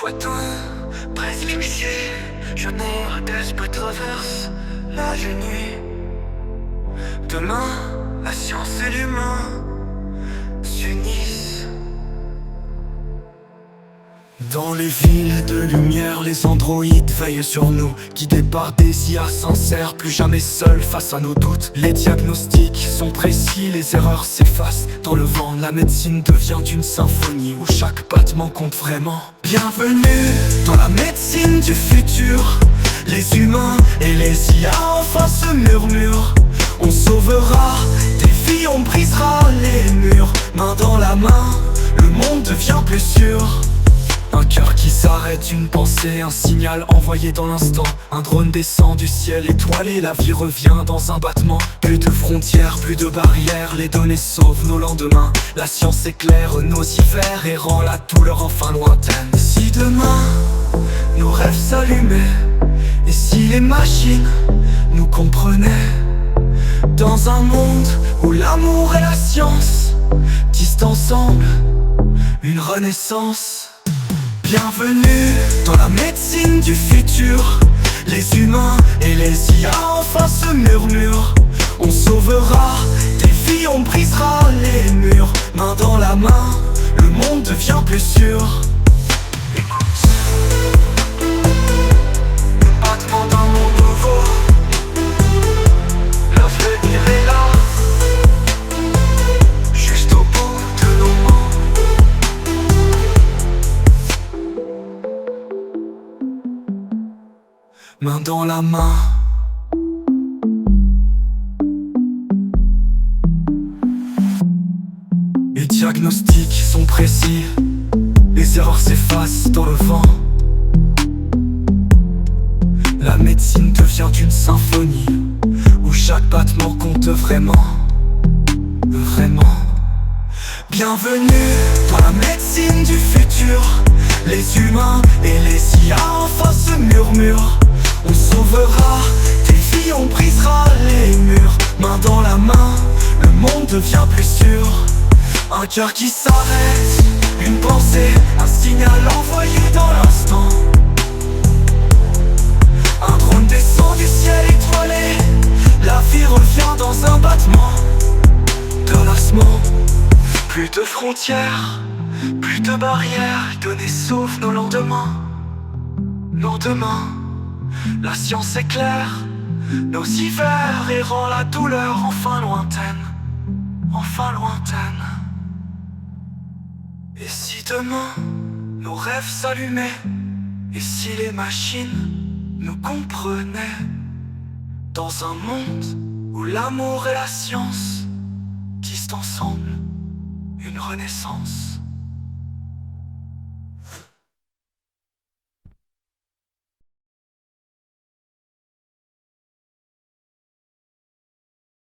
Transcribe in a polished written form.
Poitin, presbytie, je n'ai d'esprit traverse la nuit. Demain, la science et l'humain s'unissent. Dans les villes de lumière, les androïdes veillent sur nous, guidés par des IA sincères, plus jamais seuls face à nos doutes. Les diagnostics sont précis, les erreurs s'effacent. Dans le vent, la médecine devient une symphonie où chaque battement compte vraiment. Bienvenue dans la médecine du futur. Les humains et les IA enfin se murmurent. On sauvera des vies, on brisera les murs. Main dans la main, le monde devient plus sûr. Un cœur qui s'arrête, une pensée, un signal envoyé dans l'instant. Un drone descend du ciel étoilé, la vie revient dans un battement. Plus de frontières, plus de barrières, les données sauvent nos lendemains. La science éclaire nos hivers et rend la douleur enfin lointaine. Si demain, nos rêves s'allumaient, et si les machines nous comprenaient, dans un monde où l'amour et la science disent ensemble une renaissance. Bienvenue dans la médecine du futur. Les humains et les IA enfin se murmurent. On sauvera des vies, on brisera les murs. Main dans la main, le monde devient plus sûr. Écoute, le battement d'un monde nouveau. L'avenir est là, juste au bout de nos mains. Main dans la main. Les diagnostics sont précis, les erreurs s'effacent dans le vent. La médecine devient une symphonie où chaque battement compte vraiment, vraiment. Bienvenue dans la médecine du futur. Les humains et les IA enfin se murmurent. On sauvera des vies, on brisera les murs. Main dans la main, le monde devient plus sûr. Un cœur qui s'arrête, une pensée, un signal envoyé dans l'instant. Un drone descend du ciel étoilé, la vie revient dans un battement de lassement. Plus de frontières, plus de barrières, données sauvent nos lendemains. Lendemain, la science éclaire nos hivers et rend la douleur enfin lointaine, enfin lointaine. Et si demain nos rêves s'allumaient, et si les machines nous comprenaient, dans un monde où l'amour et la science disent ensemble une renaissance.